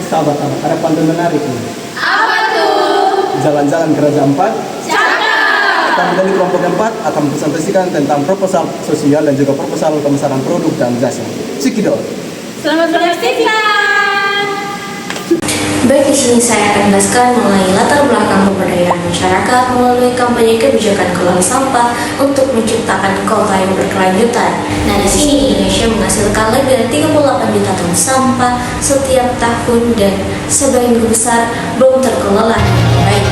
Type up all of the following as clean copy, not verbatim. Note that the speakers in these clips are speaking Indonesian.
sahabat anak, ada pantun menarik nih. Apa tuh? Jalan-jalan ke Raja Ampat. Cakap! Kami dari kelompok 4 akan presentasikan tentang proposal sosial dan juga proposal pemasaran produk dan jasa. Cikidot. Selamat menyaksikan! Baik, di sini saya akan menjelaskan mengenai latar belakang pemberdayaan masyarakat melalui kampanye kebijakan kelola sampah untuk menciptakan kota yang berkelanjutan. Nah, di sini Indonesia menghasilkan lebih dari 38 juta ton sampah setiap tahun dan sebagian besar belum terkelola dengan baik.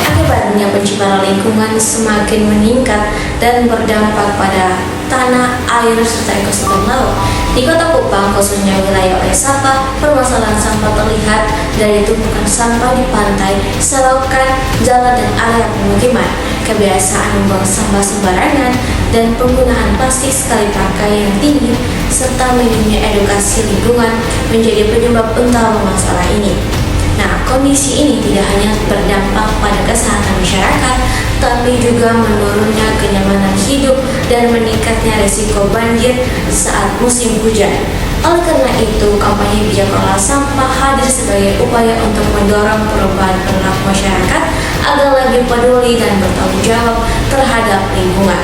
Akibatnya pencemaran lingkungan semakin meningkat dan berdampak pada tanah, air, serta ekosistem laut. Di Kota Kupang, khususnya wilayah Oesapa, permasalahan sampah terlihat dari tumpukan sampah di pantai, selokan, jalan, dan area pemukiman. Kebiasaan membuang sampah sembarangan dan penggunaan plastik sekali pakai yang tinggi, serta minimnya edukasi lingkungan menjadi penyebab utama masalah ini. Nah, kondisi ini tidak hanya berdampak pada kesehatan masyarakat, tapi juga menurunnya kenyamanan hidup dan meningkatnya risiko banjir saat musim hujan. Oleh karena itu, kampanye bijak kelola sampah hadir sebagai upaya untuk mendorong perubahan perilaku masyarakat agar lebih peduli dan bertanggung jawab terhadap lingkungan.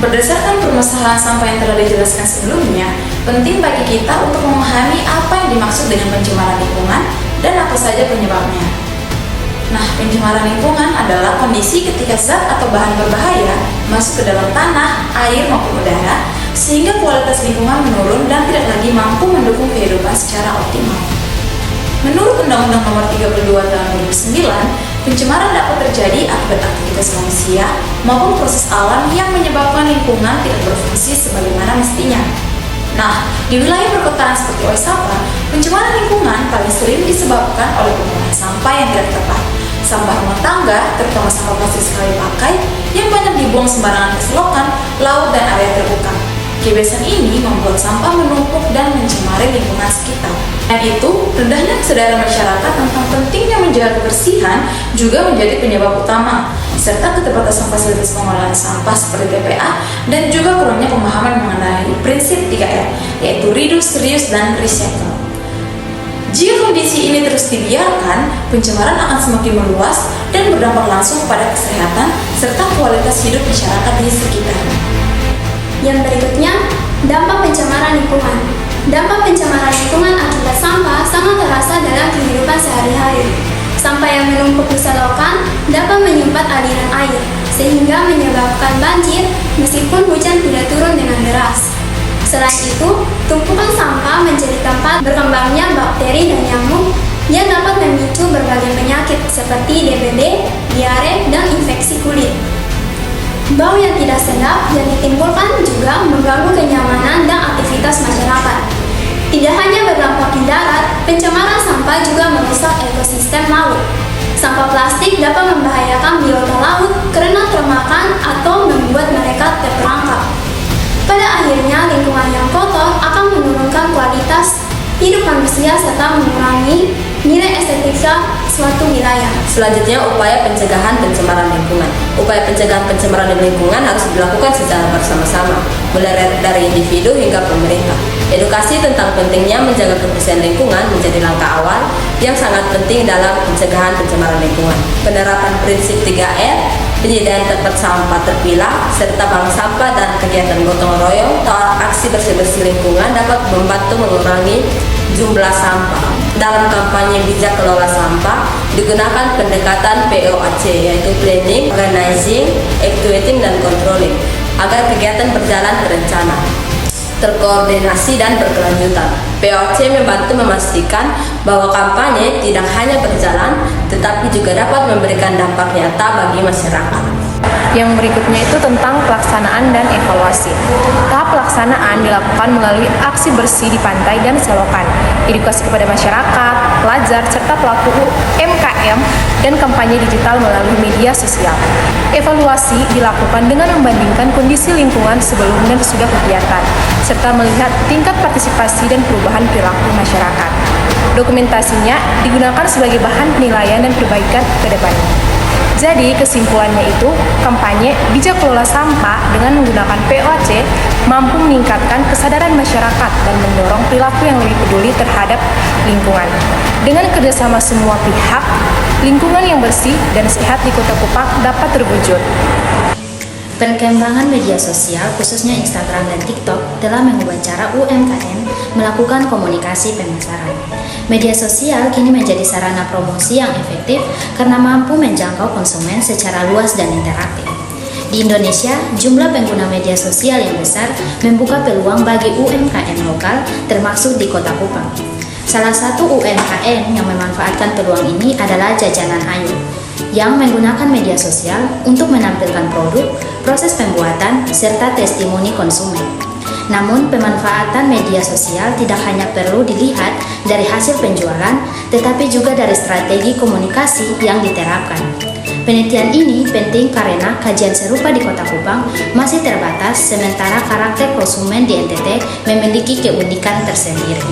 Berdasarkan permasalahan sampah yang telah dijelaskan sebelumnya, penting bagi kita untuk memahami apa yang dimaksud dengan pencemaran lingkungan dan apa saja penyebabnya. Nah, pencemaran lingkungan adalah kondisi ketika zat atau bahan berbahaya masuk ke dalam tanah, air maupun udara, sehingga kualitas lingkungan menurun dan tidak lagi mampu mendukung kehidupan secara optimal. Menurut Undang-Undang Nomor 32 Tahun 2009, pencemaran dapat terjadi akibat aktivitas manusia maupun proses alam yang menyebabkan lingkungan tidak berfungsi sebagaimana mestinya. Nah, di wilayah perkotaan seperti Oesapa, pencemaran lingkungan paling sering disebabkan oleh penggunaan sampah yang tidak tepat. Sampah rumah tangga, terutama sampah plastik sekali pakai, yang banyak dibuang sembarangan ke selokan, laut, dan area terbuka. Kebiasaan ini membuat sampah menumpuk dan mencemari lingkungan sekitar. Dan itu, rendahnya kesadaran masyarakat tentang pentingnya menjaga kebersihan juga menjadi penyebab utama, serta keterbatasan fasilitas pengolahan sampah seperti TPA dan juga kurangnya pemahaman mengenai prinsip 3R, yaitu reduce, reuse, dan recycle. Jika kondisi ini terus dibiarkan, pencemaran akan semakin meluas dan berdampak langsung pada kesehatan serta kualitas hidup masyarakat di sekitarnya. Yang berikutnya, dampak pencemaran lingkungan. Dampak pencemaran lingkungan akibat sampah sangat terasa dalam kehidupan sehari-hari. Sampah yang menumpuk di selokan dapat menyumpat aliran air, sehingga menyebabkan banjir meskipun hujan tidak turun dengan deras. Selain itu, tumpukan sampah menjadi tempat berkembangnya bakteri dan nyamuk yang dapat memicu berbagai penyakit seperti DBD, diare, dan infeksi kulit. Bau yang tidak sedap yang ditimbulkan juga mengganggu kenyamanan dan aktivitas masyarakat. Tidak hanya berdampak di darat, pencemaran sampah juga merusak ekosistem laut. Sampah plastik dapat membahayakan biota laut karena termakan atau membuat mereka terperangkap. Pada akhirnya, lingkungan yang kotor akan menurunkan kualitas hidup manusia serta mengurangi nilai estetika suatu wilayah. Selanjutnya, upaya pencegahan pencemaran lingkungan. Upaya pencegahan pencemaran lingkungan harus dilakukan secara bersama-sama, mulai dari individu hingga pemerintah. Edukasi tentang pentingnya menjaga kebersihan lingkungan menjadi langkah awal yang sangat penting dalam pencegahan pencemaran lingkungan. Penerapan prinsip 3R, penyediaan tempat sampah terpilah, serta bank sampah dan kegiatan gotong royong atau aksi bersih-bersih lingkungan dapat membantu mengurangi jumlah sampah. Dalam kampanye bijak kelola sampah, digunakan pendekatan POAC, yaitu planning, organizing, actuating, dan controlling, agar kegiatan berjalan terencana, terkoordinasi, dan berkelanjutan. POAC membantu memastikan bahwa kampanye tidak hanya berjalan, tetapi juga dapat memberikan dampak nyata bagi masyarakat. Yang berikutnya itu tentang pelaksanaan dan evaluasi. Tahap pelaksanaan dilakukan melalui aksi bersih di pantai dan selokan, edukasi kepada masyarakat, pelajar, serta pelaku UMKM, dan kampanye digital melalui media sosial. Evaluasi dilakukan dengan membandingkan kondisi lingkungan sebelum dan sesudah kegiatan, serta melihat tingkat partisipasi dan perubahan perilaku masyarakat. Dokumentasinya digunakan sebagai bahan penilaian dan perbaikan ke depannya. Jadi kesimpulannya itu, kampanye bijak kelola sampah dengan menggunakan POC mampu meningkatkan kesadaran masyarakat dan mendorong perilaku yang lebih peduli terhadap lingkungan. Dengan kerjasama semua pihak, lingkungan yang bersih dan sehat di Kota Kupang dapat terwujud. Perkembangan media sosial, khususnya Instagram dan TikTok, telah mengubah cara UMKM melakukan komunikasi pemasaran. Media sosial kini menjadi sarana promosi yang efektif karena mampu menjangkau konsumen secara luas dan interaktif. Di Indonesia, jumlah pengguna media sosial yang besar membuka peluang bagi UMKM lokal, termasuk di Kota Kupang. Salah satu UMKM yang memanfaatkan peluang ini adalah Jajanan Ayu, yang menggunakan media sosial untuk menampilkan produk, proses pembuatan, serta testimoni konsumen. Namun, pemanfaatan media sosial tidak hanya perlu dilihat dari hasil penjualan, tetapi juga dari strategi komunikasi yang diterapkan. Penelitian ini penting karena kajian serupa di Kota Kupang masih terbatas, sementara karakter konsumen di NTT memiliki keunikan tersendiri.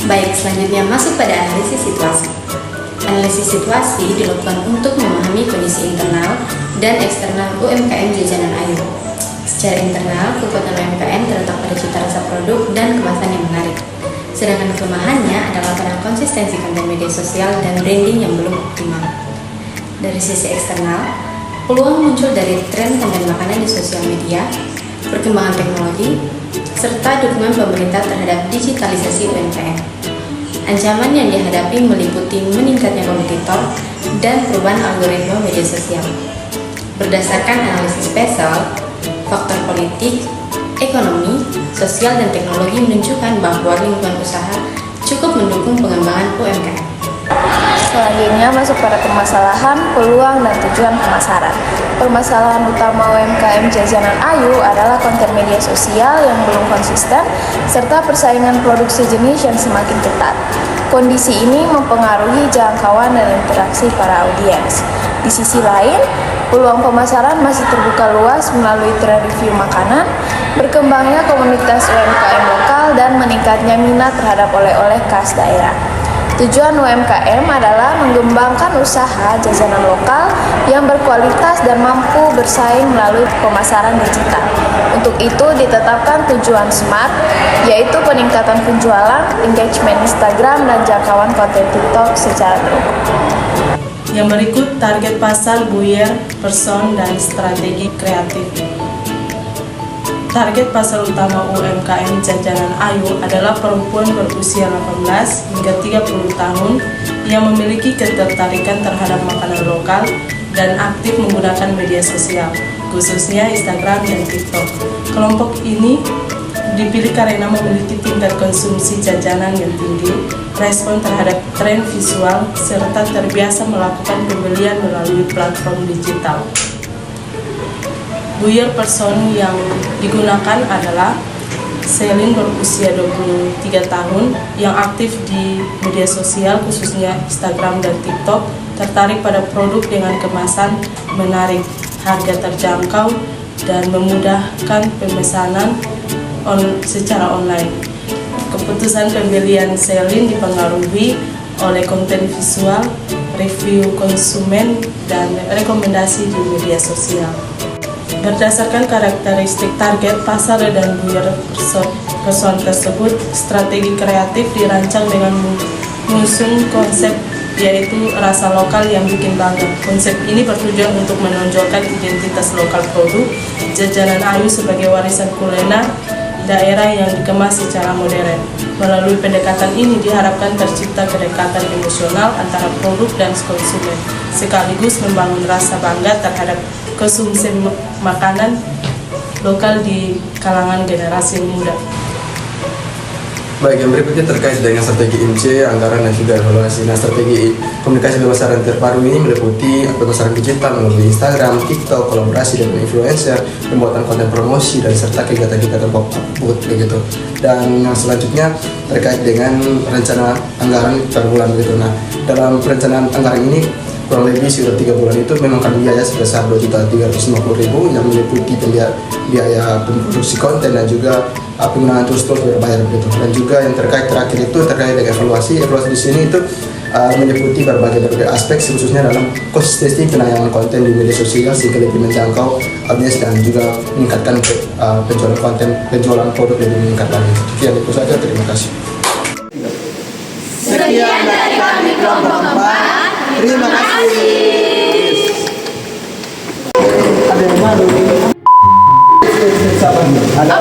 Baik, selanjutnya masuk pada analisis situasi. Analisis situasi dilakukan untuk memahami kondisi internal dan eksternal UMKM Jajanan Ayu. Secara internal, kekuatan UMKM terletak pada cita rasa produk dan kemasan yang menarik. Sedangkan kelemahannya adalah pada konsistensi konten media sosial dan branding yang belum optimal. Dari sisi eksternal, peluang muncul dari tren konten makanan di sosial media, perkembangan teknologi, serta dukungan pemerintah terhadap digitalisasi UMKM. Ancaman yang dihadapi meliputi meningkatnya kompetitor dan perubahan algoritma media sosial. Berdasarkan analisis PESEL, faktor politik, ekonomi, sosial, dan teknologi menunjukkan bahwa lingkungan usaha cukup mendukung pengembangan UMKM. Selanjutnya masuk pada permasalahan, peluang, dan tujuan pemasaran. Permasalahan utama UMKM Jajanan Ayu adalah konten media sosial yang belum konsisten, serta persaingan produk sejenis yang semakin ketat. Kondisi ini mempengaruhi jangkauan dan interaksi para audiens. Di sisi lain, peluang pemasaran masih terbuka luas melalui tren review makanan, berkembangnya komunitas UMKM lokal, dan meningkatnya minat terhadap oleh-oleh khas daerah. Tujuan UMKM adalah mengembangkan usaha jajanan lokal yang berkualitas dan mampu bersaing melalui pemasaran digital. Untuk itu ditetapkan tujuan SMART, yaitu peningkatan penjualan, engagement Instagram, dan jangkauan konten TikTok secara terukur. Yang berikut target pasar, buyer, person, dan strategi kreatif. Target pasar utama UMKM Jajanan Ayu adalah perempuan berusia 18 hingga 30 tahun yang memiliki ketertarikan terhadap makanan lokal dan aktif menggunakan media sosial, khususnya Instagram dan TikTok. Kelompok ini dipilih karena memiliki tingkat konsumsi jajanan yang tinggi, respon terhadap tren visual, serta terbiasa melakukan pembelian melalui platform digital. Buyer person yang digunakan adalah Selin berusia 23 tahun yang aktif di media sosial khususnya Instagram dan TikTok, tertarik pada produk dengan kemasan menarik, harga terjangkau, dan memudahkan pemesanan secara online. Keputusan pembelian Selin dipengaruhi oleh konten visual, review konsumen, dan rekomendasi di media sosial. Berdasarkan karakteristik target pasar dan buyer person tersebut, strategi kreatif dirancang dengan mengusung konsep yaitu rasa lokal yang bikin bangga. Konsep ini bertujuan untuk menonjolkan identitas lokal produk Jajanan Ayu sebagai warisan kuliner daerah yang dikemas secara modern. Melalui pendekatan ini diharapkan tercipta kedekatan emosional antara produk dan konsumen, sekaligus membangun rasa bangga terhadap konsumsi makanan lokal di kalangan generasi muda. Baik, yang berikutnya terkait dengan strategi IMC, anggaran, dan juga evaluasi. Nah, strategi komunikasi pemasaran terbaru ini meliputi pemasaran digital melalui Instagram, TikTok, kolaborasi dengan influencer, pembuatan konten promosi, dan serta kegiatan-kegiatan pop-up booth begitu. Dan yang selanjutnya terkait dengan rencana anggaran per bulan begitu. Nah, dalam perencanaan anggaran ini kurang lebih sudah 3 bulan itu memakan biaya sebesar 2.350.000 yang meliputi biaya produksi konten dan juga penggunaan tools berbayar begitu. Dan juga yang terakhir itu terkait dengan evaluasi di sini itu meliputi berbagai aspek khususnya dalam konsistensi penayangan konten di media sosial sehingga lebih menjangkau audiens dan juga meningkatkan penjualan produk lebih meningkat lagi. Sekian itu saja, terima kasih. Sekian dari kami kelompok 4. Terima kasih. Ada yang malu. Ada